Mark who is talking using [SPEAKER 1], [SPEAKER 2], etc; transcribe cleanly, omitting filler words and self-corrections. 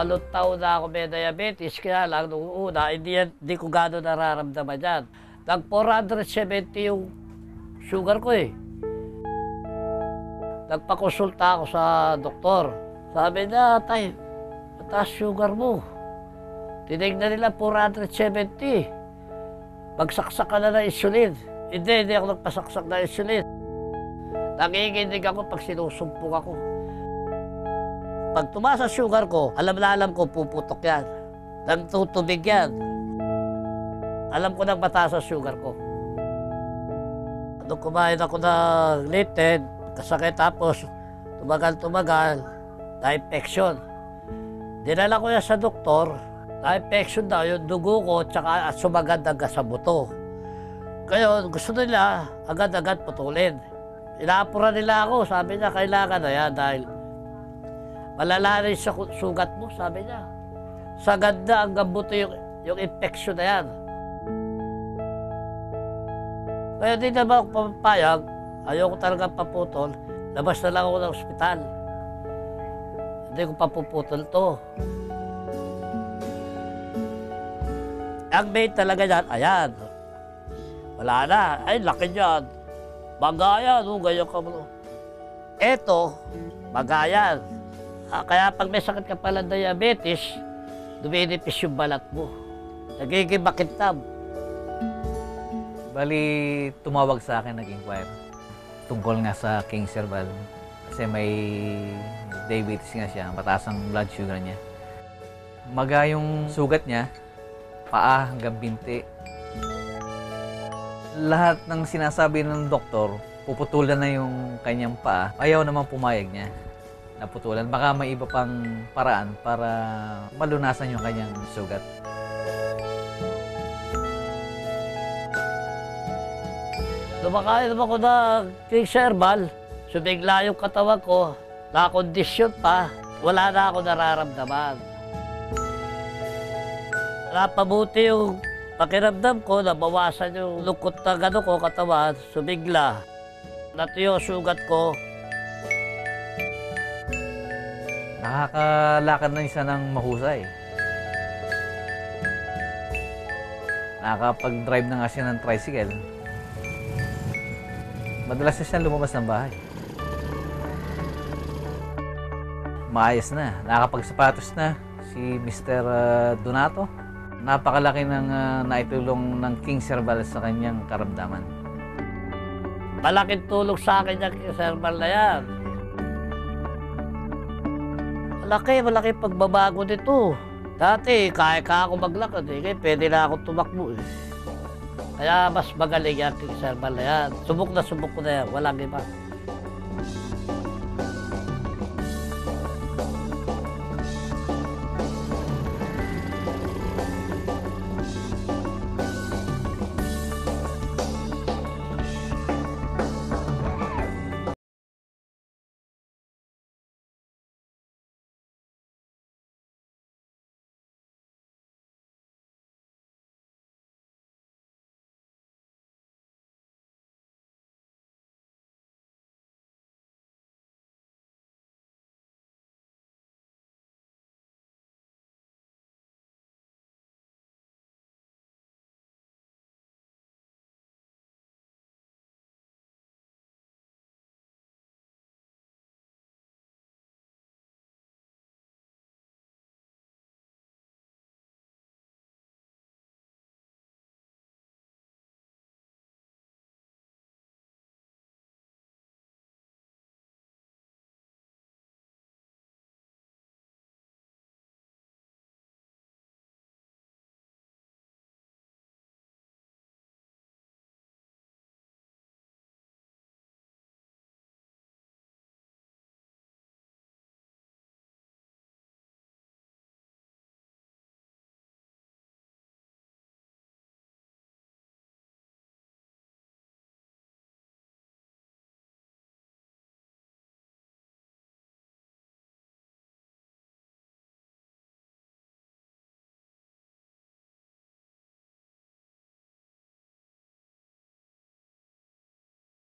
[SPEAKER 1] 8 taon na ako may diabetes, kaya lang nung una, hindi ko gano'n nararamdaman yan. Nag-470 yung sugar ko eh. Nagpakonsulta ako sa doktor. Sabi niya, tay, mataas sugar mo. Tinignan nila 470. Magsaksak ka na ng insulin. Hindi ako nagpasaksak ng insulin. Nanginginig ako pag sinusumpong ako. Pag tumaas ang sugar ko, alam na alam ko, puputok yan. Nagtutubig yan. Alam ko nang mataas ang sugar ko. Nung kumain ako ng gluten, kasakit tapos tumagal, na-infection. Dinala ko yan sa doktor, na-infection daw yung dugo ko tsaka sumagad hanggang sa buto. Kaya gusto nila agad-agad putulin. Inaapura nila ako, sabi niya kailangan na yan dahil malala rin sa sugat mo, sabi niya. Sagad na hanggang buto yung infection na yan. Kaya di naman ako papayag, ayoko talaga paputol, labas na lang ako ng ospital. Hindi ko papuputol to. Ang main talaga yan, ayan. Wala na, ay laki niyan. Bagayan, ganyan ka mo. Eto, bagayan. Kaya pag may sakit ka pala diabetes, duminipis yung balat mo. Nagiging makintab.
[SPEAKER 2] Bali, tumawag sa akin, nag-inquire. Tungkol nga sa King Herbal. Kasi may diabetes nga siya, mataas ang blood sugar niya. Maga yung sugat niya, paa hanggang binti. Lahat ng sinasabi ng doktor, puputulan na yung kanyang paa. Ayaw naman pumayag niya. Naputulan. Baka may iba pang paraan para malunasan yung kanyang sugat.
[SPEAKER 1] Lumakain naman ko na King Herbal, sumigla yung katawan ko, nakakondisyon pa, wala na ako nararamdaman. Napabuti yung pakiramdam ko, nabawasan yung lungkot na gano'n ko katawan, sumigla. Natuyo sugat ko.
[SPEAKER 2] Nakakalakad na siya ng mahusay. Nakakapag-drive na nga siya ng tricycle. Madalas na siya lumabas ng bahay. Maayos na. Nakakapagsapatos na si Mr. Donato. Napakalaki ng naitulong ng King Herbal sa kanyang karamdaman.
[SPEAKER 1] Malaking tulong sa akin yung King Herbal na yan. Malaki pagbabago nito. Dati, kaya ako maglakad eh. Kaya pwede na ako tumakbo eh. Kaya mas magaling yan King Herbal na yan. Subok na subok ko na yan. Walang iba.